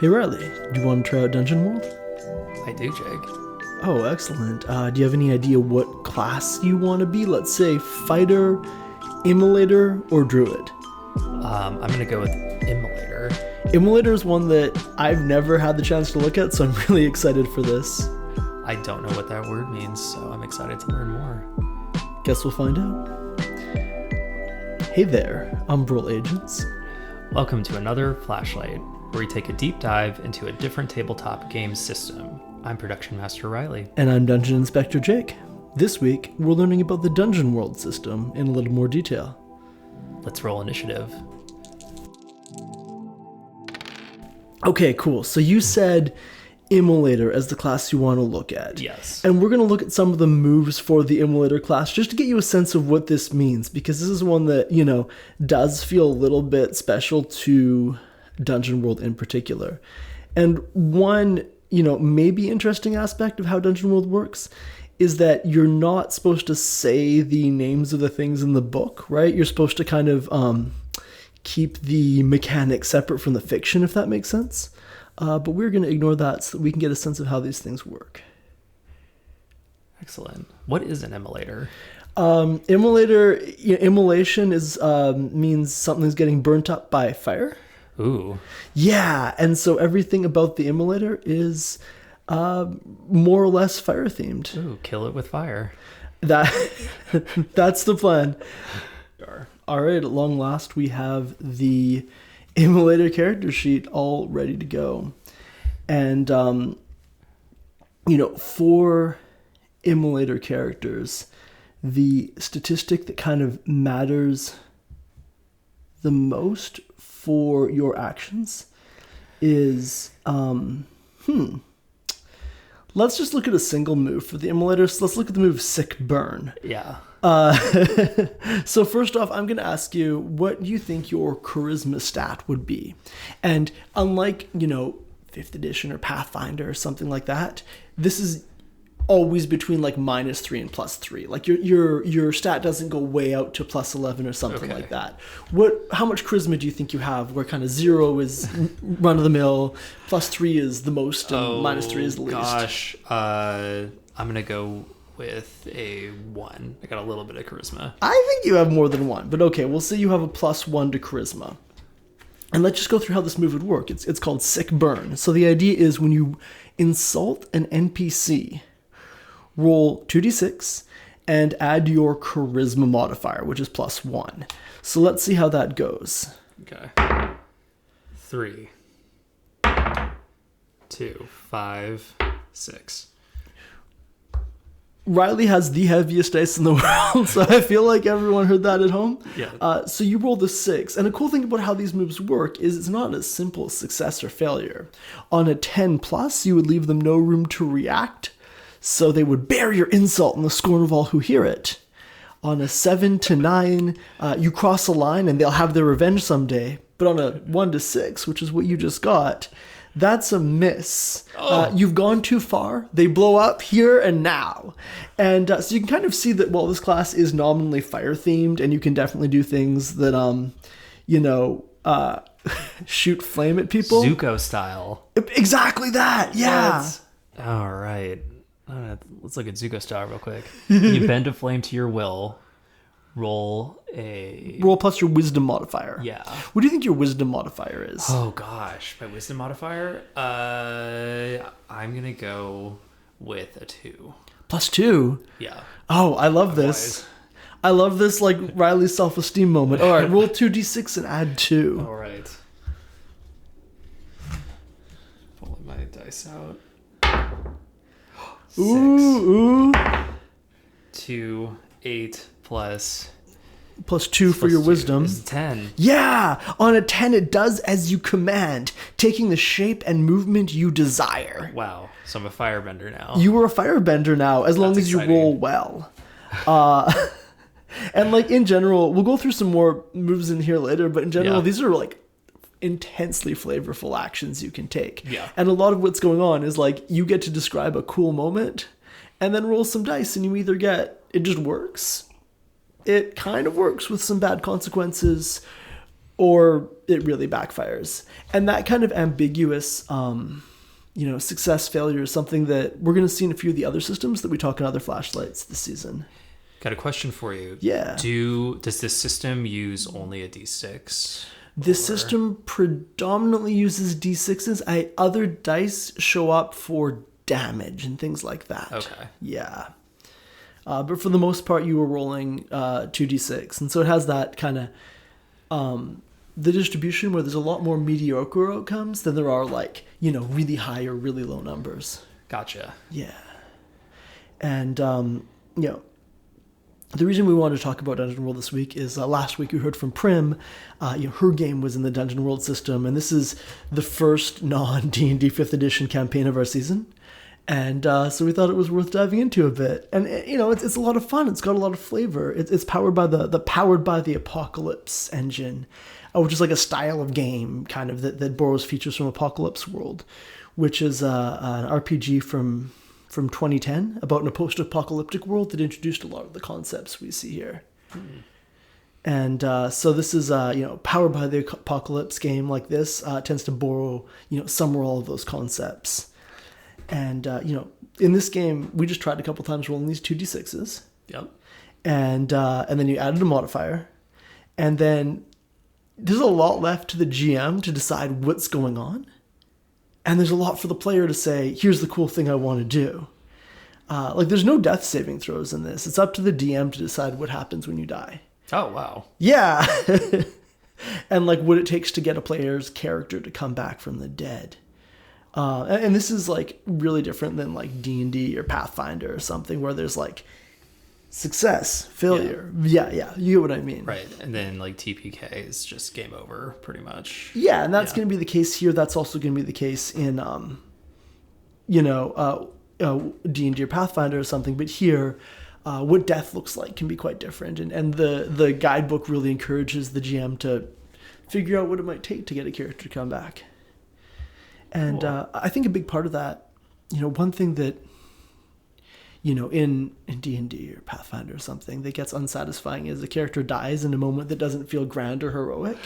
Hey Reilly, do you want to try out Dungeon World? I do, Jake. Oh, excellent. Do you have any idea what class you want to be? Let's say fighter, immolator, or druid? I'm gonna go with Immolator. Immolator is one that I've never had the chance to look at, so I'm really excited for this. I don't know what that word means, so I'm excited to learn more. Guess we'll find out. Hey there, Umbral agents. Welcome to another Flashlight, where we take a deep dive into a different tabletop game system. I'm Production Master Reilly. And I'm Dungeon Inspector Jake. This week, we're learning about the Dungeon World system in a little more detail. Let's roll initiative. Okay, cool. So you said Immolator as the class you want to look at. Yes. And we're going to look at some of the moves for the Immolator class just to get you a sense of what this means, because this is one that, does feel a little bit special to Dungeon World in particular. And one, maybe interesting aspect of how Dungeon World works is that you're not supposed to say the names of the things in the book, right? You're supposed to kind of keep the mechanics separate from the fiction, if that makes sense. But we're going to ignore that so that we can get a sense of how these things work. Excellent. What is an immolator? Immolation is means something's getting burnt up by fire. Ooh. Yeah, and so everything about the immolator is more or less fire themed. Ooh, kill it with fire. That's the plan. All right, at long last, we have the Immolator character sheet all ready to go. And, for Immolator characters, the statistic that kind of matters the most for your actions is, let's just look at a single move for the Immolator. So let's look at the move Sick Burn. Yeah. So first off, I'm going to ask you what you think your charisma stat would be. And unlike, 5th edition or Pathfinder or something like that, this is always between like -3 and +3. Like your stat doesn't go way out to +11 or something like that. How much charisma do you think you have where kind of 0 is run of the mill, +3 is the most, and -3 is the least? Gosh, I'm going to go with a 1. I got a little bit of charisma. I think you have more than 1, but okay, we'll say you have a +1 to charisma. And let's just go through how this move would work. It's called Sick Burn. So the idea is when you insult an NPC, roll 2d6 and add your charisma modifier, which is +1. So let's see how that goes. Okay. 3, 2, 5, 6. Reilly has the heaviest dice in the world, so I feel like everyone heard that at home. Yeah. So you rolled a 6, and a cool thing about how these moves work is it's not as simple as success or failure. On a 10+, you would leave them no room to react, so they would bear your insult in the scorn of all who hear it. On a 7 to 9, you cross a line and they'll have their revenge someday. But on a 1 to 6, which is what you just got, that's a miss. You've gone too far. They blow up here and now. And so you can kind of see that, this class is nominally fire-themed, and you can definitely do things that, shoot flame at people. Zuko style. Exactly that, yeah. All right. Let's look at Zuko style real quick. You bend a flame to your will. Roll plus your wisdom modifier. Yeah. What do you think your wisdom modifier is? Oh gosh, my wisdom modifier? I'm gonna go with a 2. +2? Yeah. Oh, I love this. I love this, like, Reilly's self-esteem moment. All right, roll 2d6 and add 2. All right. Pulling my dice out. 6. Ooh. 2, 8 plus +2 for your wisdom. Is 10. Yeah! On a 10, it does as you command, taking the shape and movement you desire. Wow. So I'm a firebender now. You are a firebender now, as long as you roll well. And, like, in general, we'll go through some more moves in here later, but in general, these are, like, intensely flavorful actions you can take. Yeah. And a lot of what's going on is, like, you get to describe a cool moment and then roll some dice, and you either get, it just works. It kind of works with some bad consequences, or it really backfires. And that kind of ambiguous, success failure is something that we're going to see in a few of the other systems that we talk in other flashlights this season. Got a question for you. Yeah. Does this system use only a D6? This system predominantly uses D6s. Other dice show up for damage and things like that. Okay. Yeah. But for the most part, you were rolling 2d6. And so it has that kind of the distribution where there's a lot more mediocre outcomes than there are really high or really low numbers. Gotcha. Yeah. And, the reason we wanted to talk about Dungeon World this week is last week we heard from Prim. Her game was in the Dungeon World system, and this is the first non-D&D 5th edition campaign of our season. And so we thought it was worth diving into a bit. And, it's a lot of fun. It's got a lot of flavor. It's powered by the Powered by the Apocalypse engine, which is like a style of game kind of that borrows features from Apocalypse World, which is an RPG from 2010 about in a post-apocalyptic world that introduced a lot of the concepts we see here. And so this is, Powered by the Apocalypse game like this tends to borrow, some or all of those concepts. And, in this game, we just tried a couple times rolling these 2d6s. Yep. And then you added a modifier. And then there's a lot left to the GM to decide what's going on. And there's a lot for the player to say, here's the cool thing I want to do. There's no death saving throws in this. It's up to the DM to decide what happens when you die. Oh, wow. Yeah. And what it takes to get a player's character to come back from the dead. And this is really different than D&D or Pathfinder or something where there's success, failure. Yeah. You get what I mean. Right. And then TPK is just game over pretty much. Yeah. And that's going to be the case here. That's also going to be the case in, D&D or Pathfinder or something. But here, what death looks like can be quite different. And the guidebook really encourages the GM to figure out what it might take to get a character to come back. And cool. I think a big part of that, one thing that, in D&D or Pathfinder or something that gets unsatisfying is the character dies in a moment that doesn't feel grand or heroic.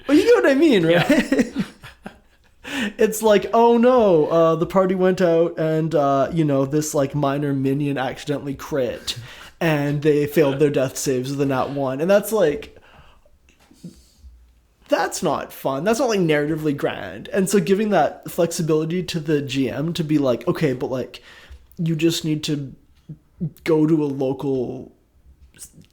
Well, you get what I mean, right? Yeah. It's oh no, the party went out and, this minor minion accidentally crit and they failed their death saves with a nat 1. And that's that's not fun. That's not narratively grand. And so giving that flexibility to the GM to be okay, but you just need to go to a local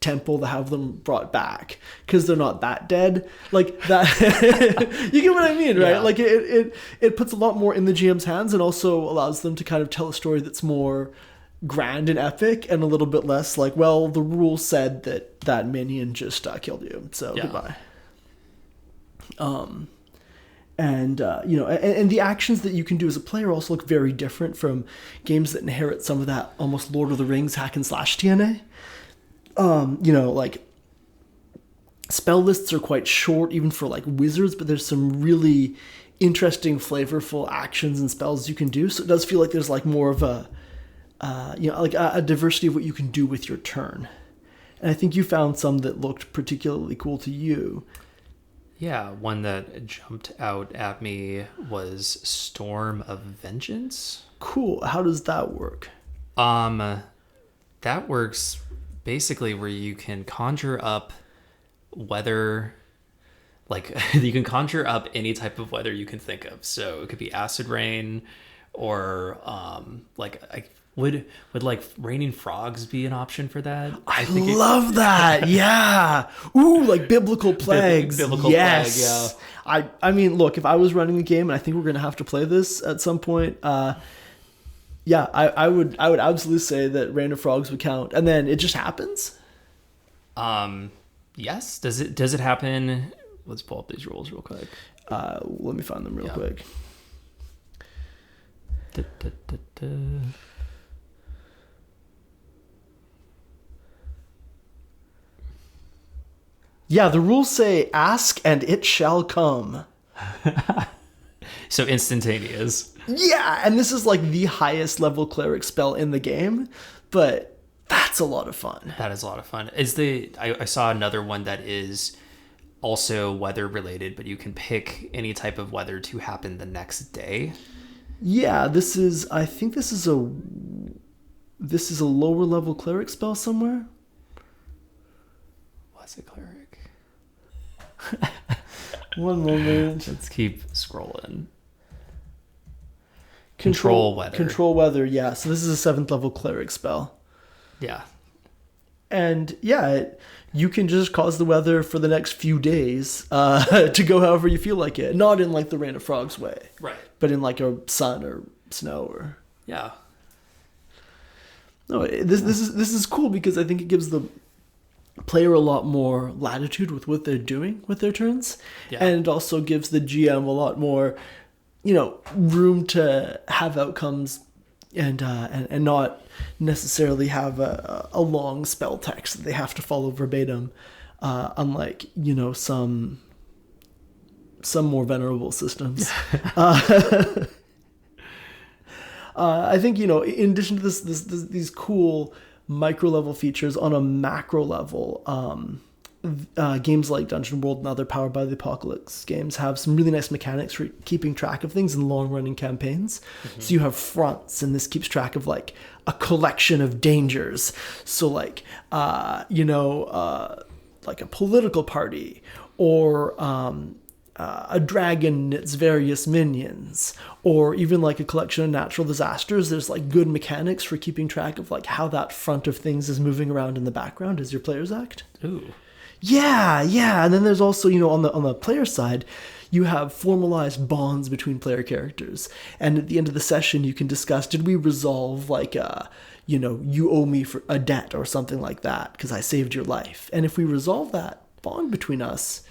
temple to have them brought back because they're not that dead. That, you get what I mean, right? Yeah. It puts a lot more in the GM's hands and also allows them to kind of tell a story that's more grand and epic and a little bit less the rule said that minion just killed you. So yeah. Goodbye. And the actions that you can do as a player also look very different from games that inherit some of that almost Lord of the Rings hack and slash DNA. Spell lists are quite short even for wizards, but there's some really interesting, flavorful actions and spells you can do. So it does feel like there's more of a diversity of what you can do with your turn. And I think you found some that looked particularly cool to you. Yeah, one that jumped out at me was Storm of Vengeance. Cool. How does that work? That works basically where you can conjure up weather, you can conjure up any type of weather you can think of. So it could be acid rain or would raining frogs be an option for that? I love that. Yeah. Ooh, biblical plagues. Biblical yes. Plague, yeah. I mean, look, if I was running a game, and I think we're going to have to play this at some point, I would absolutely say that rain of frogs would count. And then it just happens? Yes. Does it happen? Let's pull up these rules real quick. Let me find them real quick. Yeah, the rules say, ask and it shall come. So instantaneous. Yeah, and this is the highest level cleric spell in the game, but that's a lot of fun. That is a lot of fun. I saw another one that is also weather related, but you can pick any type of weather to happen the next day. Yeah, I think this is a lower level cleric spell somewhere. What's a cleric? One moment. Let's keep scrolling. Control weather. Control weather, yeah. So this is a 7th level cleric spell. Yeah. And yeah, you can just cause the weather for the next few days to go however you feel like it. Not in like the Rain of Frogs way. Right. But in like a sun or snow or... Yeah. No, this is cool because I think it gives the player a lot more latitude with what they're doing with their turns. Yeah. And it also gives the GM a lot more, room to have outcomes and not necessarily have a long spell text that they have to follow verbatim, unlike some more venerable systems. I think in addition to these cool micro level features on a macro level, games like Dungeon World and other Powered by the Apocalypse games have some really nice mechanics for keeping track of things in long-running campaigns. Mm-hmm. So you have fronts, and this keeps track of like a collection of dangers. So like, like a political party or a dragon and its various minions, or even like a collection of natural disasters. There's like good mechanics for keeping track of like how that front of things is moving around in the background as your players act. Ooh. Yeah. And then there's also, on the player side, you have formalized bonds between player characters. And at the end of the session, you can discuss, did we resolve like, you owe me for a debt or something like that because I saved your life. And if we resolve that bond between us,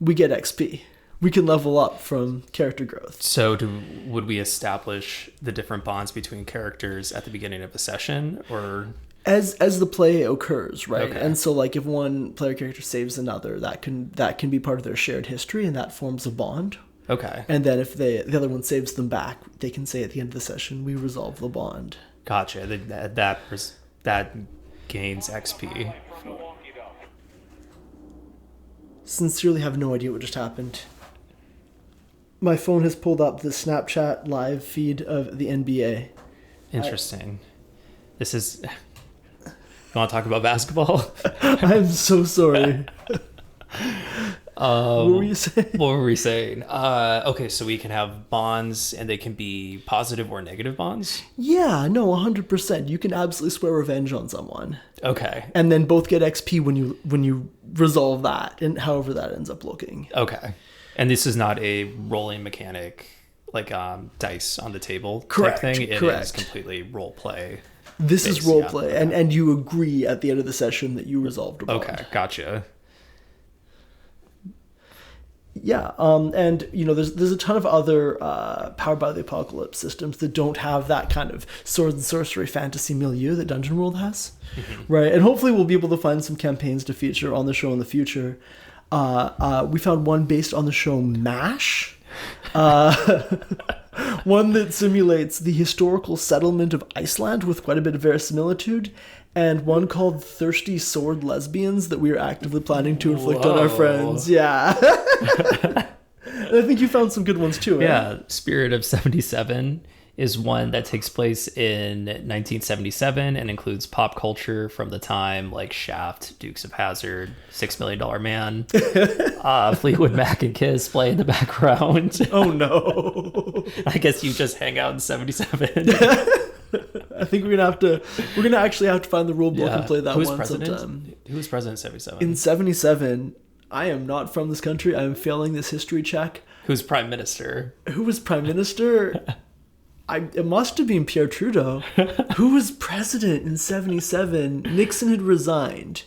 we get XP. We can level up from character growth. So would we establish the different bonds between characters at the beginning of a session, or... As the play occurs, right? Okay. And so like if one player character saves another, that can be part of their shared history, and that forms a bond. Okay. And then if the other one saves them back, they can say at the end of the session, we resolve the bond. Gotcha. That gains XP. Sincerely have no idea what just happened. My phone has pulled up the Snapchat live feed of the NBA. Interesting. This is... You want to talk about basketball? I'm so sorry. What were you saying? What were we saying? Okay, so we can have bonds, and they can be positive or negative bonds? Yeah, no, 100%. You can absolutely swear revenge on someone. Okay. And then both get XP when you resolve that, and however that ends up looking. Okay. And this is not a rolling mechanic, like dice on the table Correct, type thing? It correct. is completely role play. This is role play, yeah. and you agree at the end of the session that you resolved a bond. Okay, gotcha. Yeah, and there's a ton of other Powered by the Apocalypse systems that don't have that kind of sword and sorcery fantasy milieu that Dungeon World has, right? And hopefully we'll be able to find some campaigns to feature on the show in the future. We found one based on the show MASH, one that simulates the historical settlement of Iceland with quite a bit of verisimilitude, and one called Thirsty Sword Lesbians that we are actively planning to inflict on our friends. Yeah. And I think you found some good ones too. Yeah, Spirit of 77 is one that takes place in 1977 and includes pop culture from the time, like Shaft, Dukes of Hazzard, $6 Million Man, Fleetwood Mac and Kiss play in the background. Oh no. I guess you just hang out in 77. I think we're gonna actually have to find the rule book and play that one sometime. Who was president in 77? In 77, I am not from this country. I am failing this history check. Who's prime minister? Who was prime minister? It must have been Pierre Trudeau. Who was president in 77? Nixon had resigned.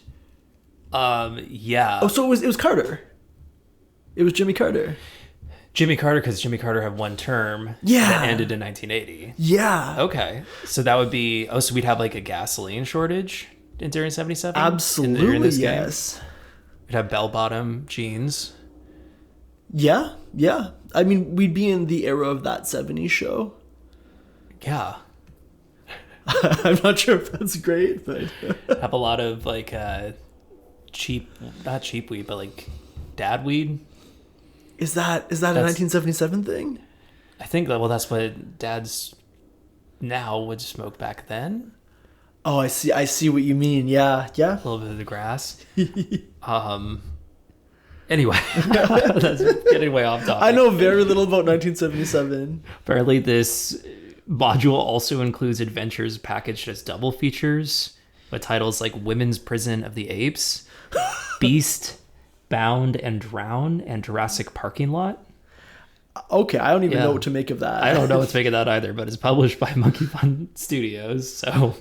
Yeah. Oh, so it was Carter. It was Jimmy Carter. Jimmy Carter, because Jimmy Carter had one term that ended in 1980. Yeah. Okay. So that would be... Oh, so we'd have like a gasoline shortage during 77? Absolutely, during this yes. Game? We'd have bell-bottom jeans. Yeah. I mean, we'd be in the era of that 70s show. Yeah. I'm not sure if that's great, but... Have a lot of like not cheap weed, but like dad weed. Is that a 1977 thing? I think that, well, that's what dads now would smoke back then. Oh, I see what you mean. Yeah. A little bit of the grass. Anyway, that's getting way off topic. I know very little about 1977. Apparently, this module also includes adventures packaged as double features with titles like Women's Prison of the Apes, Beast, Bound and Drown, and Jurassic Parking Lot. Okay, I don't even know what to make of that. I don't know what to make of that either, but it's published by Monkey Fun Studios, so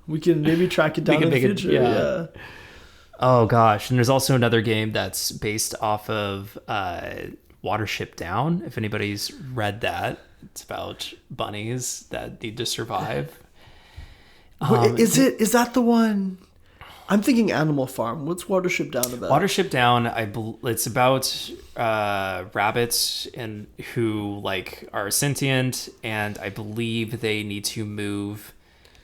we can maybe track it down in the future. Yeah. Oh gosh, and there's also another game that's based off of Watership Down. If anybody's read that, it's about bunnies that need to survive. Wait, is that the one? I'm thinking Animal Farm. What's Watership Down about? Watership Down, it's about rabbits and who like are sentient, and I believe they need to move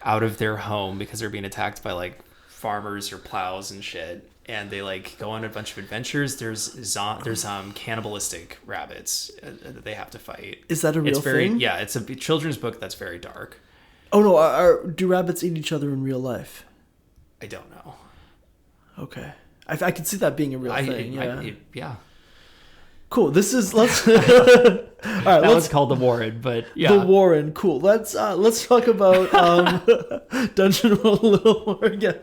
out of their home because they're being attacked by like farmers or plows and shit, and they like go on a bunch of adventures. There's cannibalistic rabbits that they have to fight. Is that a real thing? Yeah, it's a children's book that's very dark. Oh no, do rabbits eat each other in real life? I don't know. Okay, I could see that being a real thing. Yeah. Cool. This is let's. All right, that one's called the Warren, but yeah, the Warren. Cool. Let's talk about Dungeon World a little more again.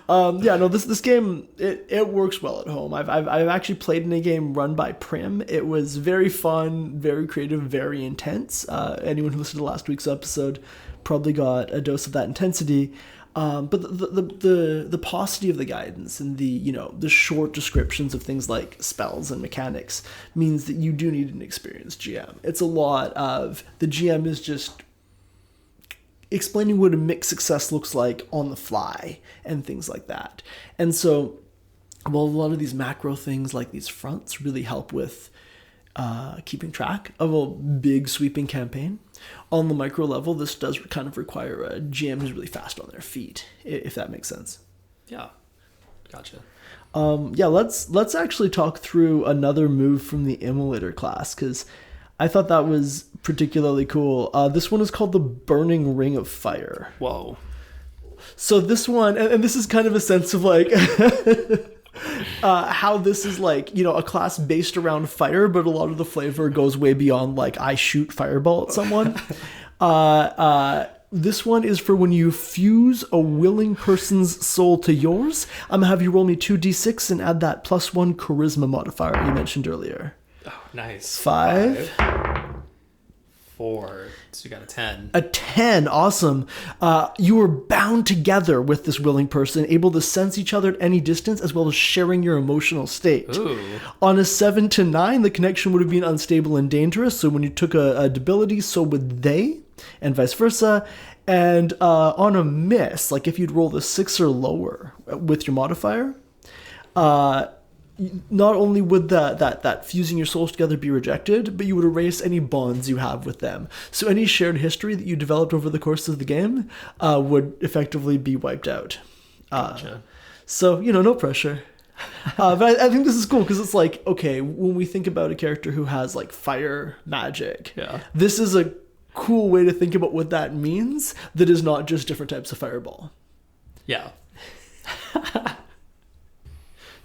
This game it works well at home. I've actually played in a game run by Prim. It was very fun, very creative, very intense. Anyone who listened to last week's episode probably got a dose of that intensity. But the paucity of the guidance and the short descriptions of things like spells and mechanics means that you do need an experienced GM. It's a lot of the GM is just explaining what a mixed success looks like on the fly and things like that. And so, well, a lot of these macro things like these fronts really help with keeping track of a big sweeping campaign. On the micro level, this does kind of require a GM who's really fast on their feet, if that makes sense. Yeah, gotcha. Let's actually talk through another move from the Immolator class, because I thought that was particularly cool. This one is called the Burning Ring of Fire. Whoa. So this one, and this is kind of a sense of like... how this is like, a class based around fire, but a lot of the flavor goes way beyond like I shoot fireball at someone. This one is for when you fuse a willing person's soul to yours. I'm gonna have you roll me 2d6 and add that +1 charisma modifier you mentioned earlier. Oh, nice. 5. 4. So you got a 10. A 10, awesome. You are bound together with this willing person, able to sense each other at any distance, as well as sharing your emotional state. Ooh. On a 7 to 9, the connection would have been unstable and dangerous, so when you took a debility, so would they, and vice versa. And on a miss, like if you'd roll the 6 or lower with your modifier, not only would that fusing your souls together be rejected, but you would erase any bonds you have with them. So any shared history that you developed over the course of the game would effectively be wiped out. Gotcha. So, no pressure. But I think this is cool because it's like, okay, when we think about a character who has like fire magic, this is a cool way to think about what that means that is not just different types of fireball. Yeah.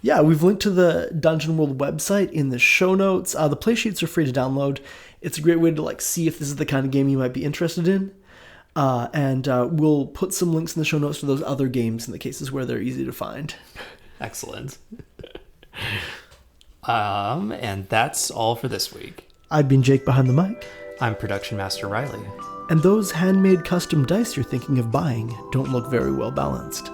Yeah, we've linked to the Dungeon World website in the show notes. The play sheets are free to download. It's a great way to see if this is the kind of game you might be interested in. And we'll put some links in the show notes for those other games in the cases where they're easy to find. Excellent. And that's all for this week. I've been Jake behind the mic. I'm Production Master Reilly. And those handmade custom dice you're thinking of buying don't look very well balanced.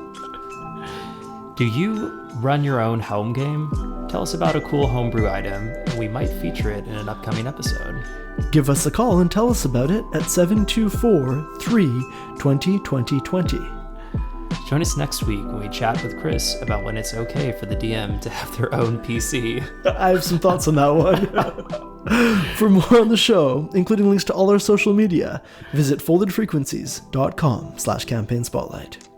Do you run your own home game? Tell us about a cool homebrew item, and we might feature it in an upcoming episode. Give us a call and tell us about it at 724-320-2020. Join us next week when we chat with Chris about when it's okay for the DM to have their own PC. I have some thoughts on that one. For more on the show, including links to all our social media, visit foldedfrequencies.com/campaign spotlight.